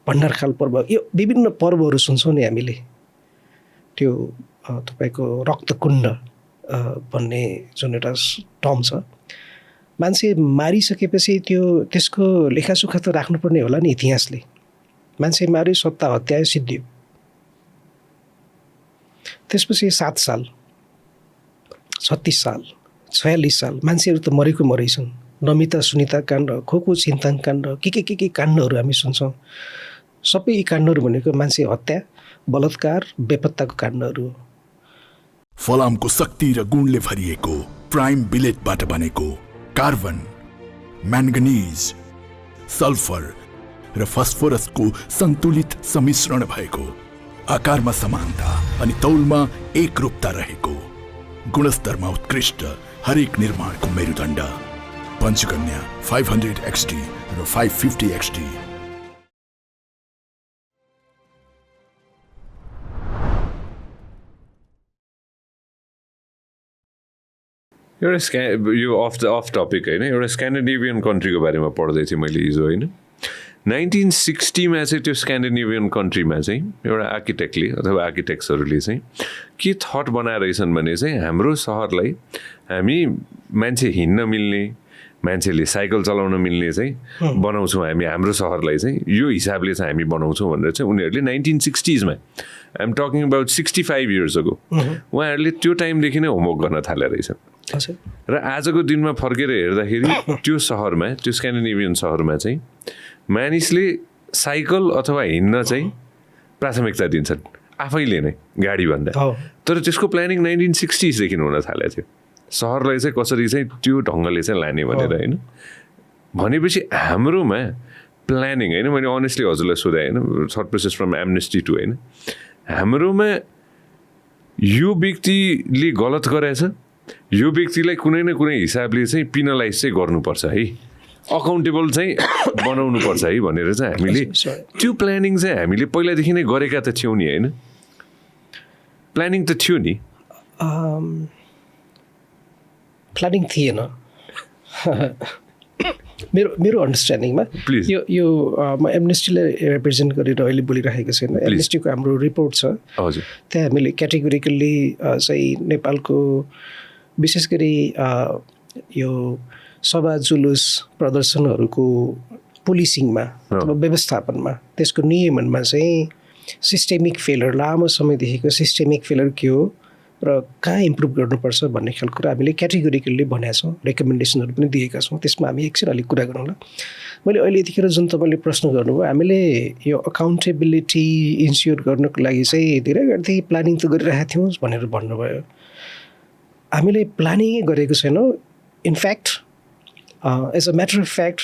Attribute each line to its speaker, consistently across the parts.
Speaker 1: भण्डारखाल पर्व, यो विभिन्न पर्वहरू सुन्छौँ नि हामीले। त्यो तपाईँको रक्तकुण्ड भन्ने जुन एउटा टर्म छ, मान्छे मारिसकेपछि त्यसको लेखासुखा त राख्नुपर्ने होला नि इतिहासले। मान्छे मार्यो, सत्ता हत्यायो, सिद्धियो। त्यसपछि 7 साल, 36 साल, 46 साल मान्छेहरू त मरेको मरेछन्। नमिता सुनिता काण्ड, खोको छिन्ताङ काण्ड, के काण्डहरू हामी सुन्छौँ। सबै यी काण्डहरू भनेको मान्छे हत्या, बलात्कार, बेपत्ताको काण्डहरू हो।
Speaker 2: फलामको शक्ति र गुणले भरिएको प्राइम बिलेटबाट बनेको कार्बन, म्याङ्गनिज, सल्फर र फस्फोरसको सन्तुलित सम्मिश्रण भएको, आकारमा समानता अनि तौलमा एकरूपता रहेको, गुणस्तरमा उत्कृष्ट, हरेक निर्माणको मेरुदण्ड, पञ्चकन्या 500 XT र 550 XT।
Speaker 3: यो अफ टपिक होइन, एउटा स्क्यान्डिनेभियन कन्ट्रीको बारेमा पढ्दै थिएँ मैले हिजो होइन। 1960मा चाहिँ त्यो स्क्यान्डिनेभियन कन्ट्रीमा चाहिँ एउटा आर्किटेक्टले अथवा आर्किटेक्ट्सहरूले चाहिँ के थट बनाएर रहेछन् भने चाहिँ हाम्रो सहरलाई हामी मान्छे हिँड्न मिल्ने, मान्छेले साइकल चलाउन मिल्ने चाहिँ बनाउँछौँ हामी, हाम्रो सहरलाई चाहिँ यो हिसाबले चाहिँ हामी बनाउँछौँ भनेर चाहिँ उनीहरूले 1960sमा, I am talking about 65 years ago, उहाँहरूले त्यो टाइमदेखि नै होमवर्क गर्न थाले रहेछन्। र आजको दिनमा फर्केर हेर्दाखेरि त्यो सहरमा, त्यो स्क्यान्डिनेभियन सहरमा चाहिँ मानिसले साइकल अथवा हिँड्न चाहिँ प्राथमिकता दिन्छन् आफैले नै गाडीभन्दा। तर त्यसको प्लानिङ 1960sदेखि हुन थालेको थियो, सहरलाई चाहिँ कसरी चाहिँ त्यो ढङ्गले चाहिँ लाने भनेर होइन। भनेपछि हाम्रोमा प्लानिङ होइन, मैले अनेस्टली हजुरलाई सोधेँ होइन, that process from amnesty to होइन, हाम्रोमा यो व्यक्तिले गलत गरेछ, यो व्यक्तिलाई कुनै न कुनै हिसाबले चाहिँ पिनलाइज चाहिँ गर्नुपर्छ है, अकाउन्टेबल चाहिँ बनाउनु पर्छ है भनेर चाहिँ हामीले त्यो प्लानिङ चाहिँ हामीले पहिलादेखि नै गरेका त थियौँ नि होइन, प्लानिङ त थियो नि।
Speaker 1: प्लानिङ थिएन मेरो अन्डरस्ट्यान्डिङमा। यो म एमनेस्टीलाई रिप्रेजेन्ट गरेर अहिले बोलिरहेको छैन। एमनेस्टीको हाम्रो रिपोर्ट छ, त्यहाँ हामीले क्याटेगोरिकल्ली चाहिँ नेपालको विशेष गरी यो सभा जुलुस प्रदर्शनहरूको पुलिसिङमा अथवा व्यवस्थापनमा, त्यसको नियमनमा चाहिँ सिस्टेमिक फेलर, लामो समयदेखिको सिस्टेमिक फेलर के हो र कहाँ इम्प्रुभ गर्नुपर्छ भन्ने खालको कुरा हामीले क्याटेगोरिकल्ली भनेका छौँ, रेकमेन्डेसनहरू पनि दिएका छौँ। त्यसमा हामी एकछिन अलिक कुरा गरौँला। मैले अहिले यतिखेर जुन तपाईँले प्रश्न गर्नुभयो, हामीले यो अकाउन्टेबिलिटी इन्स्योर गर्नको लागि चाहिँ धेरै गर्थी प्लानिङ त गरिरहेका थियौँ भनेर भन्नुभयो। हामीले प्लानिङै गरेको छैनौँ। In fact as a matter of fact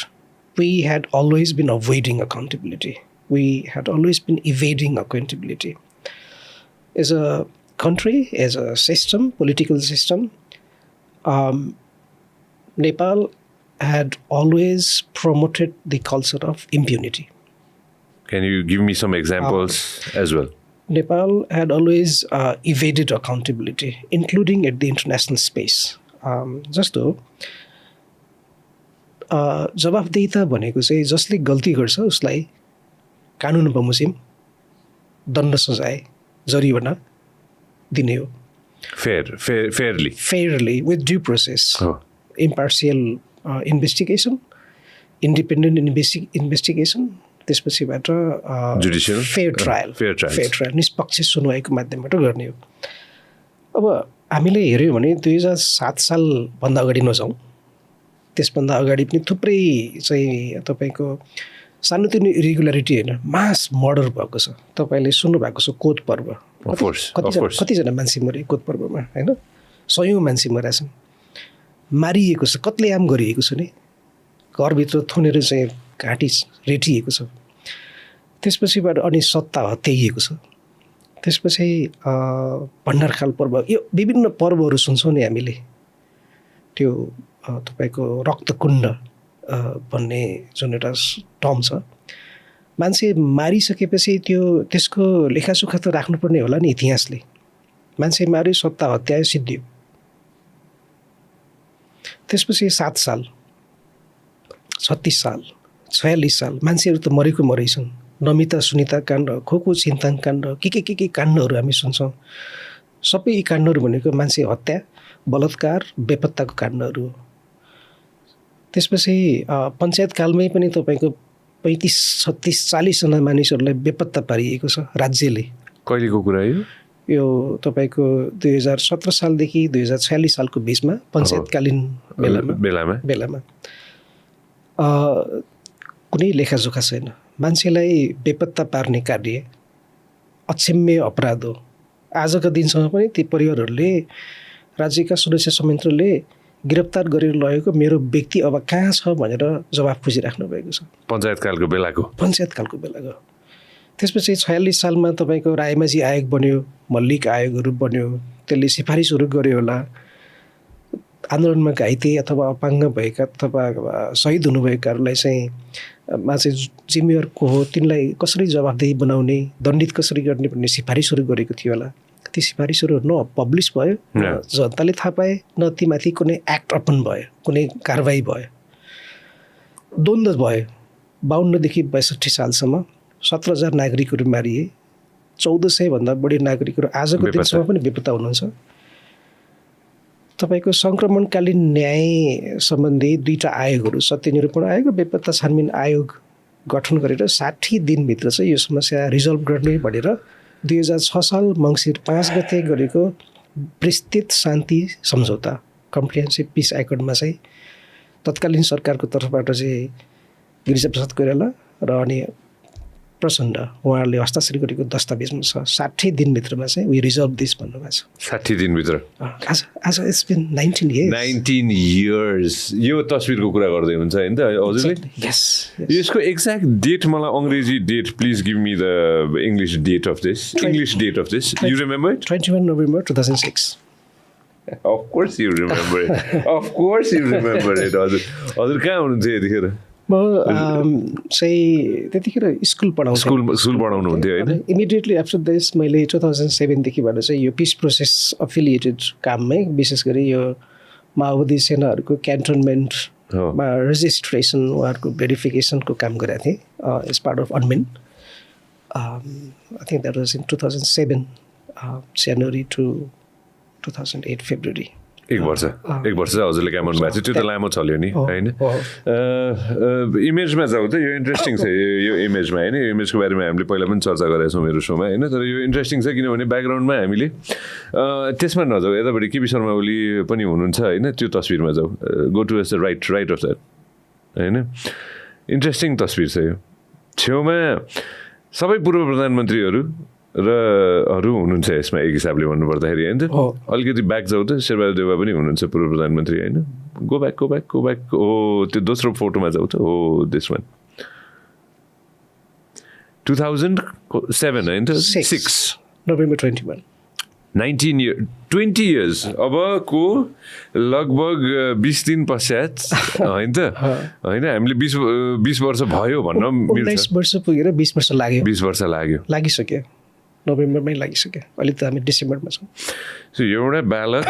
Speaker 1: we had always been avoiding accountability, we had always been evading accountability as a country, as a system, political system. Nepal had always promoted the culture of impunity.
Speaker 3: Can you give me some examples as well?
Speaker 1: Nepal had always evaded accountability, including at the international space. जस्तो जवाफदेहिता भनेको चाहिँ जसले गल्ती गर्छ उसलाई कानुन बमोजिम, दण्ड सजाय, जरिवाना दिने हो। fairly with due process, impartial investigation, independent investigation, त्यसपछिबाट
Speaker 3: जुडिशियल
Speaker 1: फेयर ट्रायल निष्पक्ष सुनवाईको माध्यमबाट गर्ने हो। अब हामीले हेऱ्यौँ भने 2007 सालभन्दा अगाडि नजाउँ, त्यसभन्दा अगाडि पनि थुप्रै चाहिँ तपाईँको सानोतिनो इरेगुलरिटी होइन, मास मर्डर भएको छ। तपाईँले सुन्नुभएको छ कोत पर्व, कतिजना मान्छे मरे कोत पर्वमा होइन, 100औं मान्छे मरेका छन्, मारिएको छ, कत्लेआम गरिएको छ नि, घरभित्र थुनेर चाहिँ घाँटी रेटिएको छ। त्यसपछिबाट अनि सत्ता हत्याइएको छ। त्यसपछि भण्डारखाल पर्व, यो विभिन्न पर्वहरू सुन्छौँ नि हामीले। त्यो तपाईँको रक्तकुण्ड भन्ने जुन एउटा टर्म छ, मान्छे मारिसकेपछि त्यसको लेखासुखा त राख्नुपर्ने होला नि इतिहासले। मान्छे मार्यो, सत्ता हत्यायो, सिद्धियो। त्यसपछि 7 साल, 36 साल, 46 साल मान्छेहरू त मरेको मरेछन्। नमिता सुनिता काण्ड, खोको छिन्ताङ काण्ड, के काण्डहरू हामी सुन्छौँ। सबै यी काण्डहरू भनेको मान्छे हत्या, बलात्कार, बेपत्ताको काण्डहरू हो। त्यसपछि पञ्चायतकालमै पनि तपाईँको 35, 36, 40जना मानिसहरूलाई बेपत्ता पारिएको छ राज्यले।
Speaker 3: कहिलेको कुरा
Speaker 1: यो तपाईँको 2017 सालदेखि 2046 सालको बिचमा पञ्चायतकालीन बेलामा कुनै लेखाजोखा छैन। मान्छेलाई बेपत्ता पार्ने कार्य अक्षम्य अपराध हो। आजका दिनसम्म पनि ती परिवारहरूले राज्यका सुरक्षा संयन्त्रले गिरफ्तार गरेर लगेको मेरो व्यक्ति अब कहाँ छ भनेर जवाफ खोजिराख्नु भएको छ।
Speaker 3: पञ्चायतकालको बेलाको
Speaker 1: त्यसपछि 46 सालमा तपाईँको रायमाझी आयोग बन्यो, मल्लिक आयोगहरू बन्यो। त्यसले सिफारिसहरू गर्यो होला। आन्दोलनमा घाइते अथवा अपाङ्ग भएका अथवा शहीद हुनुभएकाहरूलाई चाहिँ जिम्मेवार को हो, तिनलाई कसरी जवाफदेही बनाउने, दण्डित कसरी गर्ने भन्ने सिफारिसहरू गरेको थियो होला। ती सिफारिसहरू न पब्लिस भयो, न जनताले थाहा पाए, न तीमाथि कुनै एक्ट अपन भयो, कुनै कारवाही भयो। द्वन्द्व भयो। 52 देखि 62 सालसम्म 17,000 नागरिकहरू मारिए। 1400 भन्दा बढी नागरिकहरू आजको दिनसम्म पनि बेपत्ता हुनुहुन्छ। तपाईँको सङ्क्रमणकालीन न्याय सम्बन्धी 2टा आयोगहरू, सत्यनिरूपण आयोग र बेपत्ता छानबिन आयोग गठन गरेर 60 दिनभित्र चाहिँ यो समस्या रिजल्भ गर्ने भनेर 2006 साल मङ्सिर 5 गते गरेको विस्तृत शान्ति सम्झौता, कम्प्रिहेन्सिभ पिस एक्टमा चाहिँ तत्कालीन सरकारको तर्फबाट चाहिँ गिरिजाप्रसाद कोइराला र अनि प्रचण्ड उहाँहरूले हस्ताक्षर गरेको दस्तावेजमा छ। 60 दिनभित्रमा चाहिँ वी रिजल्भ दिस भन्नुभएको छ।
Speaker 3: 60 दिनभित्र
Speaker 1: आज इट्स बिन 19
Speaker 3: इयर्स। यो तस्बिरको कुरा गर्दै हुन्छ हैन त हजुरले?
Speaker 1: यस।
Speaker 3: यसको एक्ज्याक्ट डेट मलाई अंग्रेजी date please give me the English date of this. You remember it?
Speaker 1: 21 November 2006।
Speaker 3: Of course you remember it. हजुर कहाँ हुनुहुन्थ्यो यतिखेर?
Speaker 1: म चाहिँ त्यतिखेर स्कुल
Speaker 3: पढाउनु हुन्थ्यो होइन?
Speaker 1: इमिडिएटली आफ्टर दिस मैले 2007 देखिबाट चाहिँ यो पिस प्रोसेस एफिलिएटेड काममै विशेष गरी यो माओवादी सेनाहरूको क्यान्टोनमेन्टमा रेजिस्ट्रेसन उहाँहरूको भेरिफिकेसनको काम गरेको थिएँ as part of UNMIN. I think that was in 2007 January to 2008 February.
Speaker 3: एक वर्ष चाहिँ हजुरले काम गर्नु भएको थियो। त्यो त लामो चल्यो नि होइन? इमेजमा जाउँ त, यो इन्ट्रेस्टिङ छ यो इमेजमा होइन? यो इमेजको बारेमा हामीले पहिला पनि चर्चा गरेका छौँ मेरो सोमा होइन? तर यो इन्ट्रेस्टिङ छ किनभने ब्याकग्राउन्डमा हामीले त्यसमा नजाउँ, यतापट्टि केपी शर्मा ओली पनि हुनुहुन्छ होइन? त्यो तस्बिरमा जाउँ, go to as the right of that होइन? इन्ट्रेस्टिङ तस्बिर छ यो। छेउमा सबै पूर्व प्रधानमन्त्रीहरू हुनुहुन्छ यसमा एक हिसाबले भन्नुपर्दाखेरि होइन? अलिकति ब्याक जाउँ त, शेरबहादुर देउवा पनि हुनुहुन्छ पूर्व प्रधानमन्त्री होइन? गो ब्याक हो त्यो दोस्रो फोटोमा जाउँ त। हो दिस वान 2007 होइन त? 6
Speaker 1: नोभेम्बर 21।
Speaker 3: 20 इयर्स अबको लगभग 20 दिन पश्चात होइन त? होइन हामीले 20 वर्ष भयो भन्न मिल्छ।
Speaker 1: 19 वर्ष पुगेर 20 वर्ष लाग्यो।
Speaker 3: 20 वर्ष
Speaker 1: लागिसक्यो। नोभेम्बरमै लागिसक्यो। अहिले त हामी डिसेम्बरमा छौँ।
Speaker 3: सो एउटा बालक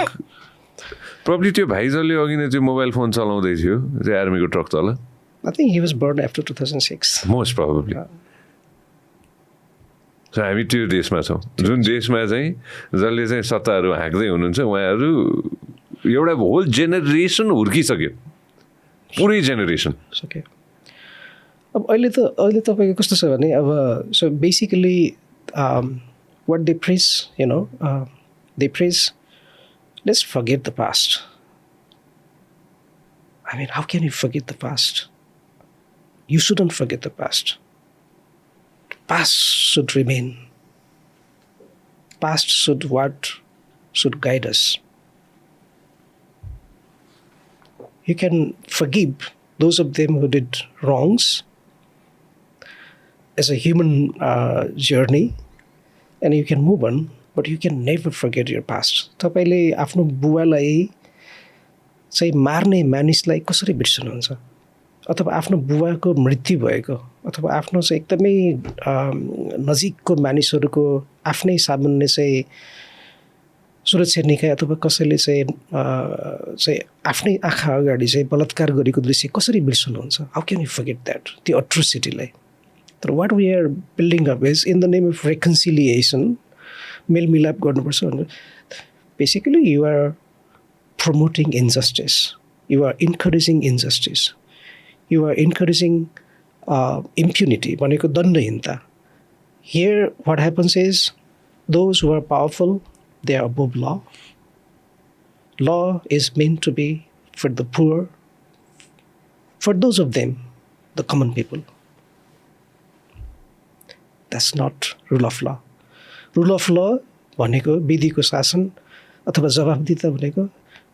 Speaker 3: प्रब्ली त्यो भाइजलले अघि नै त्यो मोबाइल फोन चलाउँदै थियो त्यो आर्मीको ट्रक तल।
Speaker 1: I think he was born after 2006
Speaker 3: most probably. So हामी त्यो देशमा छौँ जुन देशमा चाहिँ जसले चाहिँ सत्ताहरू हाँक्दै हुनुहुन्छ उहाँहरू एउटा होल जेनेरेसन हुर्किसक्यो, पुरै जेनेरेसन
Speaker 1: सक्यो। अब अहिले तपाईँको कस्तो छ भने अब so basically what they praise, they praise, let's forget the past. I mean, how can you forget the past? You shouldn't forget the past. The past should remain. Past should guide us. You can forgive those of them who did wrongs as a human journey, and you can move on, but you can never forget your past. तपाईँले आफ्नो बुवालाई चाहिँ मार्ने मानिसलाई कसरी बिर्सनुहुन्छ? अथवा आफ्नो बुवाको मृत्यु भएको अथवा आफ्नो चाहिँ एकदमै नजिकको मानिसहरूको आफ्नै सामान्य चाहिँ सुरक्षा निकाय अथवा कसैले चाहिँ आफ्नै आँखा अगाडि चाहिँ बलात्कार गरेको दृश्य कसरी बिर्सनुहुन्छ? How can you forget that? त्यो अट्रोसिटीलाई तर what we are building up is in the name of reconciliation मेलमिलाप गर्नुपर्छ भनेर basically you are promoting injustice. You are encouraging injustice. You are encouraging impunity. भनेको दण्डहीनता. Here what happens is those who are powerful, they are above law. Law is meant to be for the poor, for those of them, the common people. That's not rule of law. Rule of law भनेको विधिको शासन अथवा जवाफदिता भनेको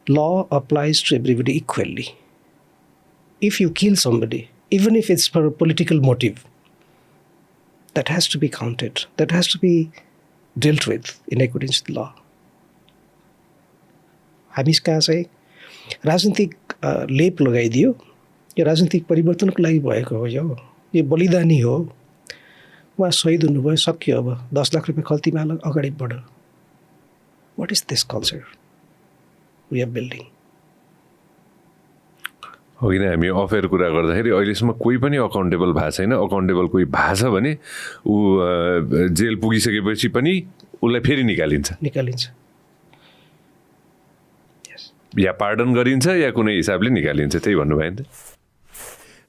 Speaker 1: law applies to everybody equally. If you kill somebody, even if it's for a political motive, that has to be counted. That has to be dealt with in accordance with law. हामी कहाँ चाहिँ राजनीतिक लेप लगाइदियो यो राजनीतिक परिवर्तनको लागि भएको हो यो बलिदानी हो उहाँ शहीद हुनुभयो सक्यो अब 10 लाख रुपियाँ खल्तीमा अगाडि बढ्यो. What is this culture we are building?
Speaker 3: होइन हामी अफेयर कुरा गर्दाखेरि अहिलेसम्म कोही पनि अकाउन्टेबल भएको छैन. अकाउन्टेबल कोही भएको छ भने ऊ जेल पुगिसकेपछि पनि उसलाई फेरि निकालिन्छ या पार्डन गरिन्छ या कुनै हिसाबले निकालिन्छ. त्यही भन्नुभयो नि त.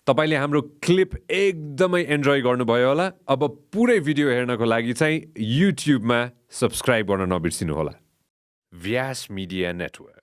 Speaker 3: तपाईँले हाम्रो क्लिप एकदमै एन्जोय गर्नुभयो होला. अब पुरै भिडियो हेर्नको लागि चाहिँ युट्युबमा सब्सक्राइब गर्न नबिर्सिनु होला. व्यास मिडिया नेटवर्क.